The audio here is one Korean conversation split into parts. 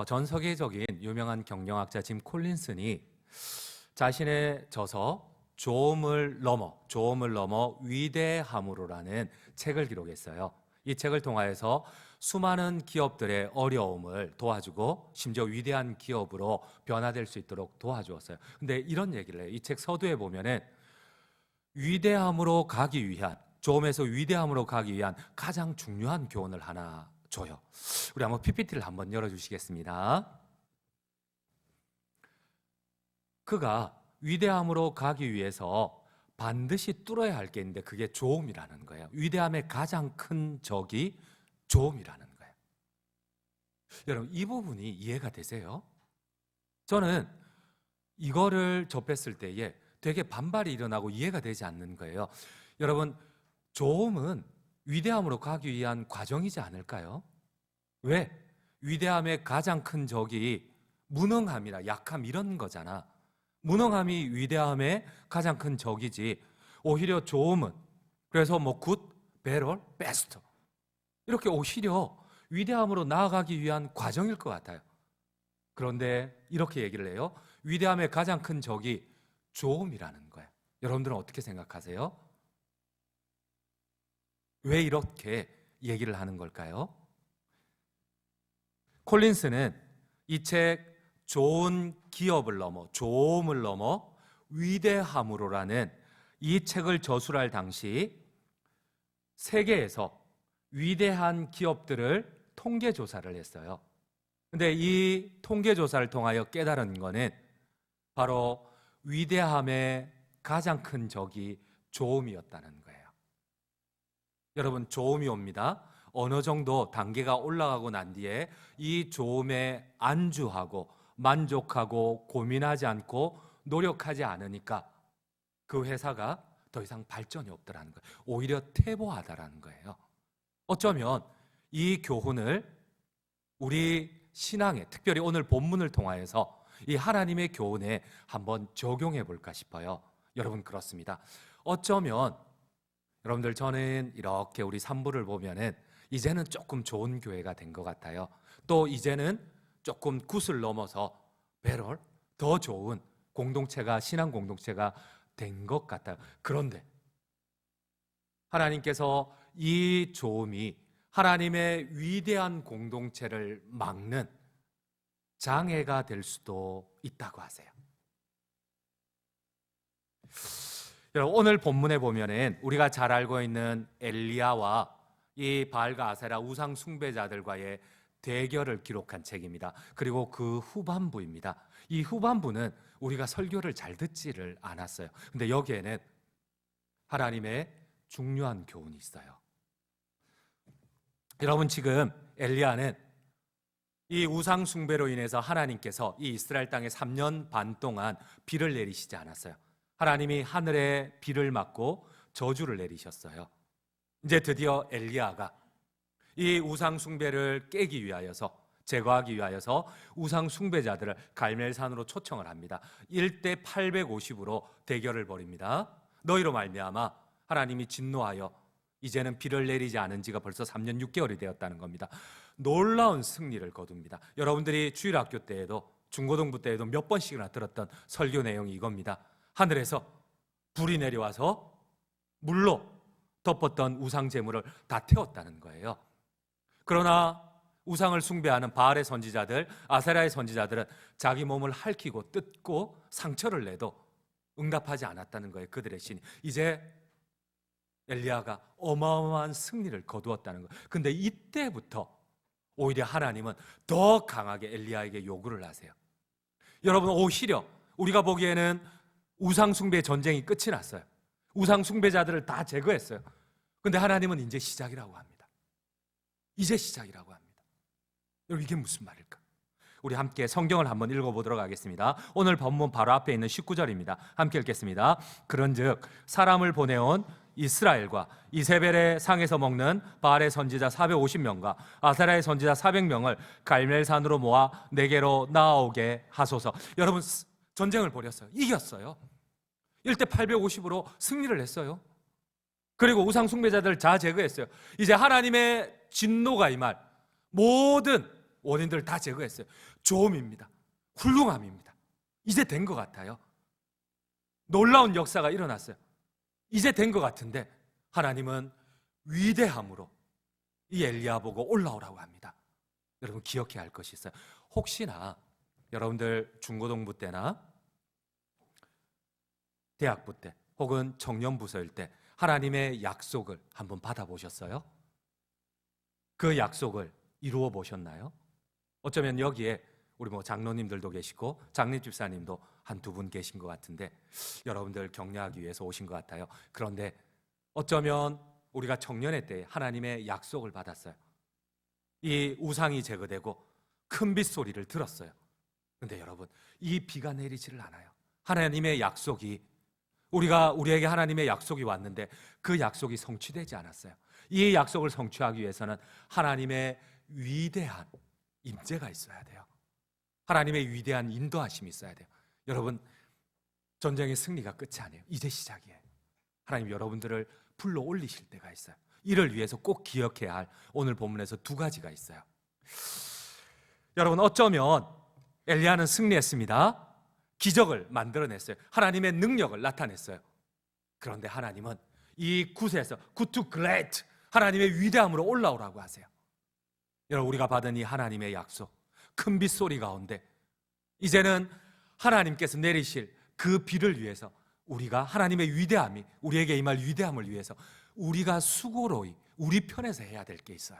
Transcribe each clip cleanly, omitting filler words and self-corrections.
전 세계적인 유명한 경영학자 짐 콜린슨이 자신의 저서 조음을 넘어 위대함으로라는 책을 기록했어요. 이 책을 통하여서 수많은 기업들의 어려움을 도와주고 심지어 위대한 기업으로 변화될 수 있도록 도와주었어요. 근데 이런 얘기를 해요. 이 책 서두에 보면은 위대함으로 가기 위한, 조음에서 위대함으로 가기 위한 가장 중요한 교훈을 하나 줘요. 우리 한번 PPT를 한번 열어주시겠습니다. 그가 위대함으로 가기 위해서 반드시 뚫어야 할 게 있는데 그게 조음이라는 거예요. 위대함의 가장 큰 적이 조음이라는 거예요. 여러분, 이 부분이 이해가 되세요? 저는 이거를 접했을 때에 되게 반발이 일어나고 이해가 되지 않는 거예요. 여러분, 조음은 위대함으로 가기 위한 과정이지 않을까요? 왜? 위대함의 가장 큰 적이 무능함이나 약함 이런 거잖아. 무능함이 위대함의 가장 큰 적이지. 오히려 조음은, 그래서 굿, 베럴, 베스트 이렇게 오히려 위대함으로 나아가기 위한 과정일 것 같아요. 그런데 이렇게 얘기를 해요. 위대함의 가장 큰 적이 조음이라는 거예요. 여러분들은 어떻게 생각하세요? 왜 이렇게 얘기를 하는 걸까요? 콜린스는 이 책 좋은 기업을 넘어, 조음을 넘어 위대함으로라는 이 책을 저술할 당시 세계에서 위대한 기업들을 통계 조사를 했어요. 근데 이 통계 조사를 통하여 깨달은 거는 바로 위대함의 가장 큰 적이 조음이었다는 거예요. 여러분, 조음이 옵니다. 어느 정도 단계가 올라가고 난 뒤에 이 조음에 안주하고 만족하고 고민하지 않고 노력하지 않으니까 그 회사가 더 이상 발전이 없더라는 거예요. 오히려 퇴보하다라는 거예요. 어쩌면 이 교훈을 우리 신앙에, 특별히 오늘 본문을 통하여서 이 하나님의 교훈에 한번 적용해 볼까 싶어요. 여러분, 그렇습니다. 어쩌면 여러분들, 저는 이렇게 우리 산부를 보면은 이제는 조금 좋은 교회가 된 것 같아요. 또 이제는 조금 굿을 넘어서 베럴, 더 좋은 공동체가, 신앙 공동체가 된 것 같아요. 그런데 하나님께서 이 조음이 하나님의 위대한 공동체를 막는 장애가 될 수도 있다고 하세요. 여러분, 오늘 본문에 보면은 우리가 잘 알고 있는 엘리야와 이 바알과 아세라 우상 숭배자들과의 대결을 기록한 책입니다. 그리고 그 후반부입니다. 이 후반부는 우리가 설교를 잘 듣지를 않았어요. 근데 여기에는 하나님의 중요한 교훈이 있어요. 여러분, 지금 엘리야는 이 우상 숭배로 인해서 하나님께서 이 이스라엘 땅에 3년 반 동안 비를 내리시지 않았어요. 하나님이 하늘에 비를 막고 저주를 내리셨어요. 이제 드디어 엘리야가 이 우상 숭배를 깨기 위하여서, 제거하기 위하여서 우상 숭배자들을 갈멜산으로 초청을 합니다. 1대 850으로 대결을 벌입니다. 너희로 말미암아 하나님이 진노하여 이제는 비를 내리지 않은 지가 벌써 3년 6개월이 되었다는 겁니다. 놀라운 승리를 거둡니다. 여러분들이 주일학교 때에도, 중고등부 때에도 몇 번씩이나 들었던 설교 내용이 이겁니다. 하늘에서 불이 내려와서 물로 덮었던 우상 제물을 다 태웠다는 거예요. 그러나 우상을 숭배하는 바알의 선지자들, 아세라의 선지자들은 자기 몸을 핥히고 뜯고 상처를 내도 응답하지 않았다는 거예요. 그들의 신이. 이제 엘리야가 어마어마한 승리를 거두었다는 거예요. 근데 이때부터 오히려 하나님은 더 강하게 엘리야에게 요구를 하세요. 여러분, 오히려 우리가 보기에는 우상 숭배 전쟁이 끝이 났어요. 우상 숭배자들을 다 제거했어요. 근데 하나님은 이제 시작이라고 합니다. 이제 시작이라고 합니다. 여러분, 이게 무슨 말일까? 우리 함께 성경을 한번 읽어보도록 하겠습니다. 오늘 본문 바로 앞에 있는 19절입니다. 함께 읽겠습니다. 그런즉 사람을 보내온 이스라엘과 이세벨의 상에서 먹는 바알의 선지자 450명과 아세라의 선지자 400명을 갈멜산으로 모아 내게로 나오게 하소서. 여러분, 전쟁을 벌였어요. 이겼어요. 1대 850으로 승리를 했어요. 그리고 우상 숭배자들을 다 제거했어요. 이제 하나님의 진노가 임할 모든 원인들을 다 제거했어요. 좋음입니다. 훌륭함입니다. 이제 된 것 같아요. 놀라운 역사가 일어났어요. 이제 된 것 같은데 하나님은 위대함으로 이 엘리야 보고 올라오라고 합니다. 여러분 기억해야 할 것이 있어요. 혹시나 여러분들 중고등부 때나 대학부 때 혹은 청년부서일 때 하나님의 약속을 한번 받아보셨어요? 그 약속을 이루어 보셨나요? 어쩌면 여기에 우리 장로님들도 계시고 장립 집사님도 한두 분 계신 것 같은데 여러분들 격려하기 위해서 오신 것 같아요. 그런데 어쩌면 우리가 청년의 때에 하나님의 약속을 받았어요. 이 우상이 제거되고 큰 빗소리를 들었어요. 그런데 여러분 이 비가 내리지를 않아요. 하나님의 약속이 우리에게 하나님의 약속이 왔는데 그 약속이 성취되지 않았어요. 이 약속을 성취하기 위해서는 하나님의 위대한 임재가 있어야 돼요. 하나님의 위대한 인도하심이 있어야 돼요. 여러분 전쟁의 승리가 끝이 아니에요. 이제 시작이에요. 하나님 여러분들을 불러 올리실 때가 있어요. 이를 위해서 꼭 기억해야 할 오늘 본문에서 두 가지가 있어요. 여러분 어쩌면 엘리야는 승리했습니다. 기적을 만들어냈어요. 하나님의 능력을 나타냈어요. 그런데 하나님은 이 굿에서 good to great 하나님의 위대함으로 올라오라고 하세요. 여러분 우리가 받은 이 하나님의 약속 큰 빗소리 가운데 이제는 하나님께서 내리실 그 비를 위해서 우리가 하나님의 위대함이 우리에게 임할 위대함을 위해서 우리가 수고로이 우리 편에서 해야 될 게 있어요.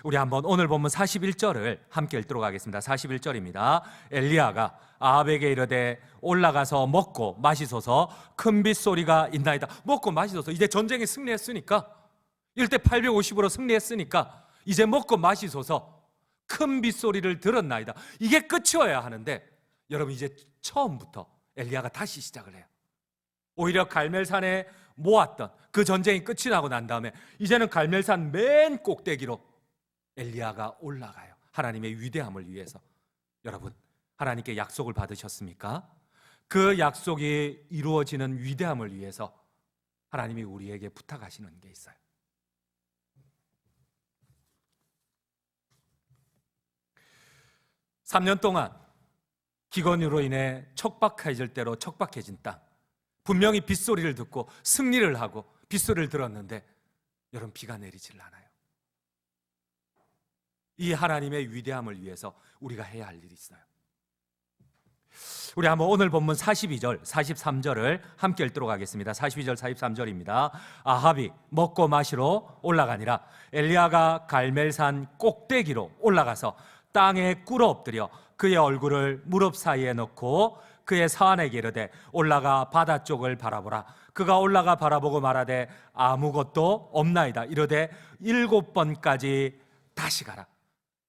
우리 한번 오늘 본문 41절을 함께 읽도록 하겠습니다. 41절입니다. 엘리야가 아합에게 이르되 올라가서 먹고 마시소서 큰 빗소리가 있나이다. 먹고 마시소서. 이제 전쟁에 승리했으니까 1대 850으로 승리했으니까 이제 먹고 마시소서 큰 빗소리를 들었나이다. 이게 끝이어야 하는데 여러분 이제 처음부터 엘리야가 다시 시작을 해요. 오히려 갈멜산에 모았던 그 전쟁이 끝이 나고 난 다음에 이제는 갈멜산 맨 꼭대기로 엘리야가 올라가요. 하나님의 위대함을 위해서. 여러분 하나님께 약속을 받으셨습니까? 그 약속이 이루어지는 위대함을 위해서 하나님이 우리에게 부탁하시는 게 있어요. (3년) 동안 기근으로 인해 척박해질 대로 척박해진 땅, 분명히 빗소리를 듣고 승리를 하고 빗소리를 들었는데 여러분 비가 내리질 않아요. 이 하나님의 위대함을 위해서 우리가 해야 할 일이 있어요. 우리 한번 오늘 본문 42절, 43절을 함께 읽도록 하겠습니다. 42절, 43절입니다. 아합이 먹고 마시러 올라가니라. 엘리야가 갈멜산 꼭대기로 올라가서 땅에 꿇어 엎드려 그의 얼굴을 무릎 사이에 넣고 그의 사환에게 이르되 올라가 바다 쪽을 바라보라. 그가 올라가 바라보고 말하되 아무것도 없나이다. 이르되 7번까지 다시 가라.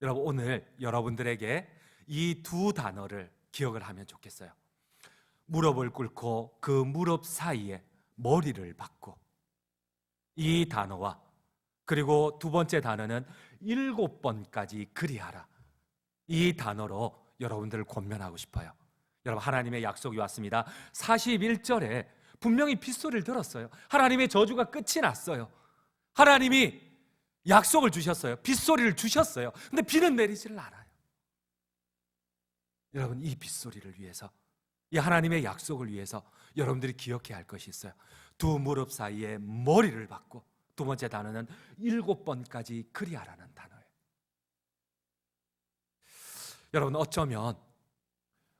여러분 오늘 여러분들에게 이 두 단어를 기억을 하면 좋겠어요. 무릎을 꿇고 그 무릎 사이에 머리를 박고, 이 단어와 그리고 두 번째 단어는 7번까지 그리하라. 이 단어로 여러분들을 권면하고 싶어요. 여러분 하나님의 약속이 왔습니다. 41절에 분명히 빗소리를 들었어요. 하나님의 저주가 끝이 났어요. 하나님이 약속을 주셨어요. 빗소리를 주셨어요. 근데 비는 내리지를 않아요. 여러분 이 빗소리를 위해서, 이 하나님의 약속을 위해서 여러분들이 기억해야 할 것이 있어요. 두 무릎 사이에 머리를 박고, 두 번째 단어는 7번까지 그리하라는 단어예요. 여러분 어쩌면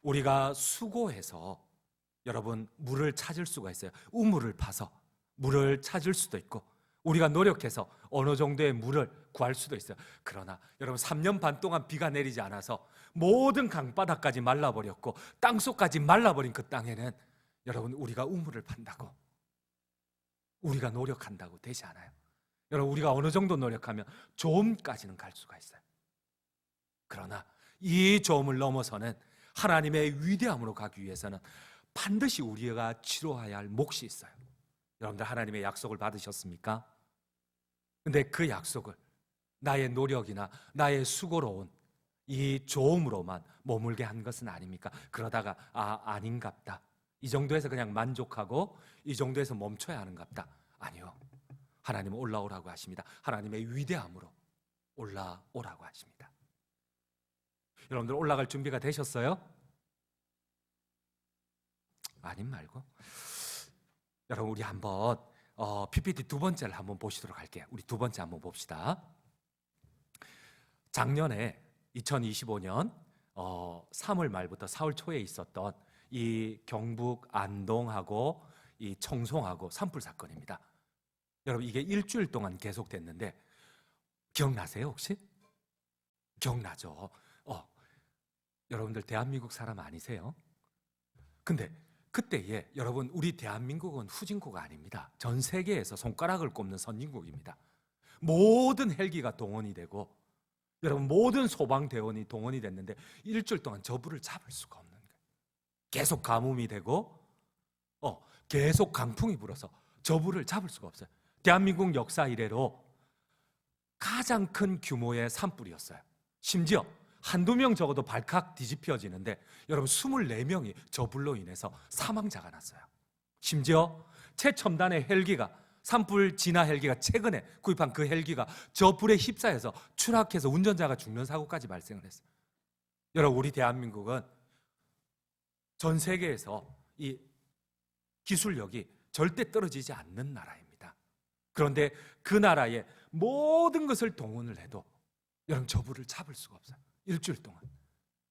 우리가 수고해서 여러분 물을 찾을 수가 있어요. 우물을 파서 물을 찾을 수도 있고 우리가 노력해서 어느 정도의 물을 구할 수도 있어요. 그러나 여러분 3년 반 동안 비가 내리지 않아서 모든 강바닥까지 말라버렸고 땅속까지 말라버린 그 땅에는 여러분 우리가 우물을 판다고, 우리가 노력한다고 되지 않아요. 여러분 우리가 어느 정도 노력하면 조음까지는 갈 수가 있어요. 그러나 이 조음을 넘어서는 하나님의 위대함으로 가기 위해서는 반드시 우리가 치러야 할 몫이 있어요. 여러분들 하나님의 약속을 받으셨습니까? 근데 그 약속을 나의 노력이나 나의 수고로운 이 조음으로만 머물게 한 것은 아닙니까? 그러다가 아닌갑다, 이 정도에서 그냥 만족하고 이 정도에서 멈춰야 하는갑다. 아니요, 하나님은 올라오라고 하십니다. 하나님의 위대함으로 올라오라고 하십니다. 여러분들 올라갈 준비가 되셨어요? 아님 말고. 여러분 우리 한번 PPT 두 번째를 한번 보시도록 할게요. 우리 두 번째 한번 봅시다. 작년에 2025년 3월 말부터 4월 초에 있었던 이 경북 안동하고 이 청송하고 산불 사건입니다. 여러분 이게 일주일 동안 계속됐는데 기억나세요 혹시? 기억나죠? 여러분들 대한민국 사람 아니세요? 근데 그때에 여러분 우리 대한민국은 후진국가 아닙니다. 전 세계에서 손가락을 꼽는 선진국입니다. 모든 헬기가 동원이 되고 여러분 모든 소방대원이 동원이 됐는데 일주일 동안 저 불을 잡을 수가 없는 거예요. 계속 가뭄이 되고 계속 강풍이 불어서 저 불을 잡을 수가 없어요. 대한민국 역사 이래로 가장 큰 규모의 산불이었어요. 심지어 한두 명 적어도 발칵 뒤집혀지는데 여러분 24명이 저 불로 인해서 사망자가 났어요. 심지어 최첨단의 헬기가 산불 진화 헬기가 최근에 구입한 그 헬기가 저 불에 휩싸여서 추락해서 운전자가 죽는 사고까지 발생을 했어요. 여러분 우리 대한민국은 전 세계에서 이 기술력이 절대 떨어지지 않는 나라입니다. 그런데 그 나라의 모든 것을 동원을 해도 여러분 저 불을 잡을 수가 없어요. 일주일 동안.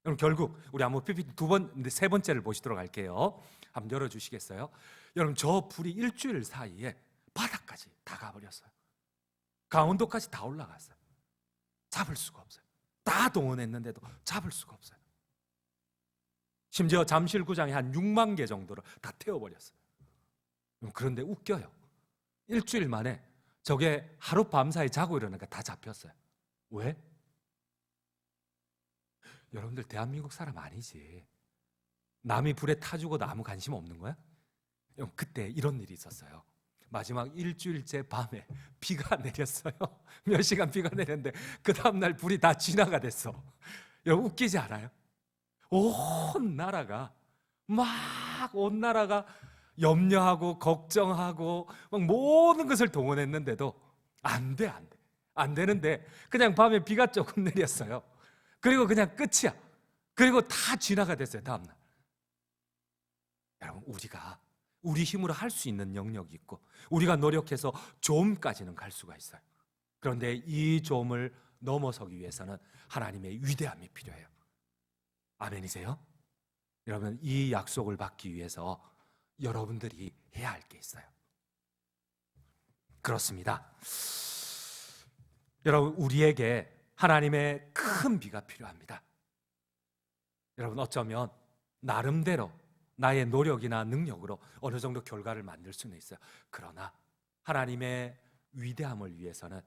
여러분 결국 우리 한번 PPT 세 번째를 보시도록 할게요. 한번 열어주시겠어요? 여러분 저 불이 일주일 사이에 바닥까지 다 가버렸어요. 강원도까지 다 올라갔어요. 잡을 수가 없어요. 다 동원했는데도 잡을 수가 없어요. 심지어 잠실구장에 한 6만 개 정도를 다 태워버렸어요. 그런데 웃겨요. 일주일 만에 저게 하룻밤 사이 자고 일어나니까 다 잡혔어요. 왜? 여러분들 대한민국 사람 아니지. 남이 불에 타 죽어도 아무 관심 없는 거야? 그때 이런 일이 있었어요. 마지막 일주일째 밤에 비가 내렸어요. 몇 시간 비가 내렸는데 그 다음날 불이 다 진화가 됐어. 여러분 웃기지 않아요? 온 나라가 염려하고 걱정하고 막 모든 것을 동원했는데도 안 되는데 그냥 밤에 비가 조금 내렸어요. 그리고 그냥 끝이야. 그리고 다 진화가 됐어요. 다음날. 여러분 우리가 우리 힘으로 할 수 있는 영역이 있고 우리가 노력해서 좀까지는 갈 수가 있어요. 그런데 이 좀을 넘어서기 위해서는 하나님의 위대함이 필요해요. 아멘이세요? 여러분 이 약속을 받기 위해서 여러분들이 해야 할 게 있어요. 그렇습니다. 여러분 우리에게 하나님의 큰 비가 필요합니다. 여러분 어쩌면 나름대로 나의 노력이나 능력으로 어느 정도 결과를 만들 수는 있어요. 그러나 하나님의 위대함을 위해서는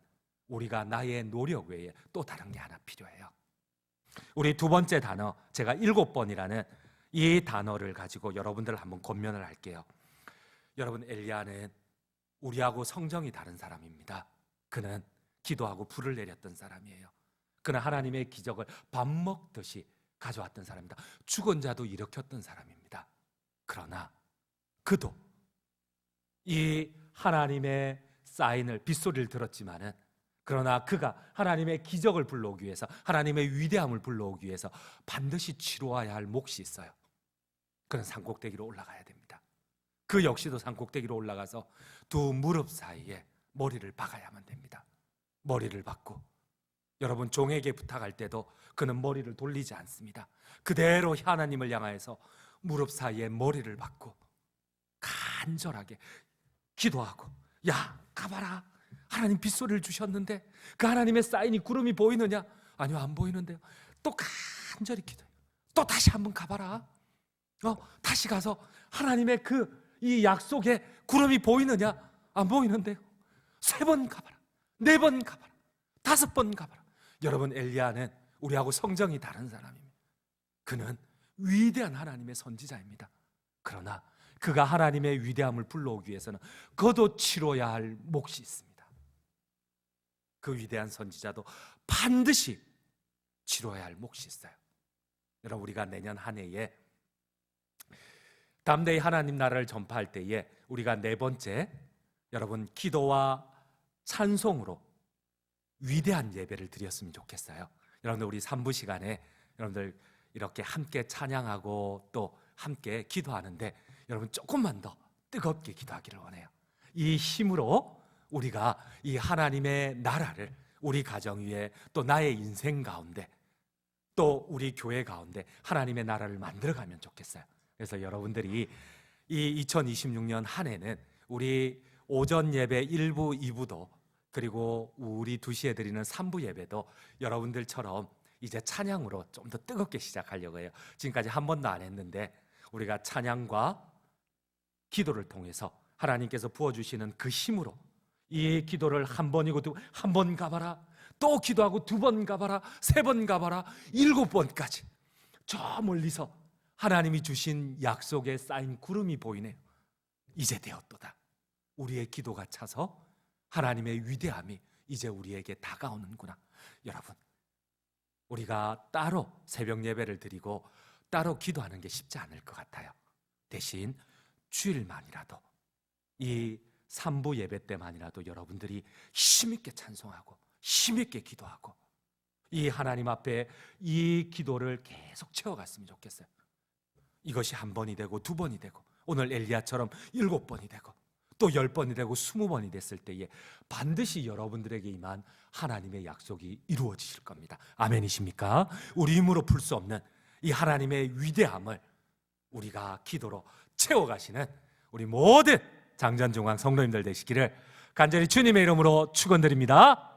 우리가 나의 노력 외에 또 다른 게 하나 필요해요. 우리 두 번째 단어, 제가 7번이라는 이 단어를 가지고 여러분들 한번 권면을 할게요. 여러분 엘리야는 우리하고 성정이 다른 사람입니다. 그는 기도하고 불을 내렸던 사람이에요. 그는 하나님의 기적을 밥 먹듯이 가져왔던 사람입니다. 죽은 자도 일으켰던 사람입니다. 그러나 그도 이 하나님의 사인을 빗소리를 들었지만은 그러나 그가 하나님의 기적을 불러오기 위해서 하나님의 위대함을 불러오기 위해서 반드시 치루어야 할 몫이 있어요. 그는 산꼭대기로 올라가야 됩니다. 그 역시도 산꼭대기로 올라가서 두 무릎 사이에 머리를 박아야만 됩니다. 머리를 박고 여러분 종에게 부탁할 때도 그는 머리를 돌리지 않습니다. 그대로 하나님을 향하여서 무릎 사이에 머리를 박고 간절하게 기도하고 야 가봐라 하나님 빗소리를 주셨는데 그 하나님의 사인이 구름이 보이느냐? 아니요 안 보이는데요. 또 간절히 기도해요. 또 다시 한번 가봐라. 다시 가서 하나님의 이 약속에 구름이 보이느냐? 안 보이는데요. 3번 가봐라. 4번 가봐라. 5번 가봐라. 여러분 엘리야는 우리하고 성정이 다른 사람입니다. 그는 위대한 하나님의 선지자입니다. 그러나 그가 하나님의 위대함을 불러오기 위해서는 그도 치러야 할 몫이 있습니다. 그 위대한 선지자도 반드시 치러야 할 몫이 있어요. 여러분 우리가 내년 한 해에 담대히 하나님 나라를 전파할 때에 우리가 4번째 여러분 기도와 찬송으로 위대한 예배를 드렸으면 좋겠어요. 여러분들 우리 3부 시간에 여러분들 이렇게 함께 찬양하고 또 함께 기도하는데 여러분 조금만 더 뜨겁게 기도하기를 원해요. 이 힘으로 우리가 이 하나님의 나라를 우리 가정 위에 또 나의 인생 가운데 또 우리 교회 가운데 하나님의 나라를 만들어가면 좋겠어요. 그래서 여러분들이 이 2026년 한 해는 우리 오전 예배 1부, 2부도 그리고 우리 2시에 드리는 3부 예배도 여러분들처럼 이제 찬양으로 좀 더 뜨겁게 시작하려고 해요. 지금까지 한 번도 안 했는데 우리가 찬양과 기도를 통해서 하나님께서 부어주시는 그 힘으로 이 기도를 한 번이고 한 번 가봐라, 또 기도하고 2번 가봐라, 3번 가봐라, 7번까지 저 멀리서 하나님이 주신 약속에 쌓인 구름이 보이네요. 이제 되었도다. 우리의 기도가 차서 하나님의 위대함이 이제 우리에게 다가오는구나. 여러분, 우리가 따로 새벽 예배를 드리고 따로 기도하는 게 쉽지 않을 것 같아요. 대신 주일만이라도 이 3부 예배 때만이라도 여러분들이 힘있게 찬송하고 힘있게 기도하고 이 하나님 앞에 이 기도를 계속 채워갔으면 좋겠어요. 이것이 1번이 되고 2번이 되고 오늘 엘리야처럼 7번이 되고 또 10번이 되고 20번이 됐을 때에 반드시 여러분들에게 임한 하나님의 약속이 이루어지실 겁니다. 아멘이십니까? 우리 힘으로 풀 수 없는 이 하나님의 위대함을 우리가 기도로 채워가시는 우리 모든 장전중앙 성도님들 되시기를 간절히 주님의 이름으로 축원드립니다.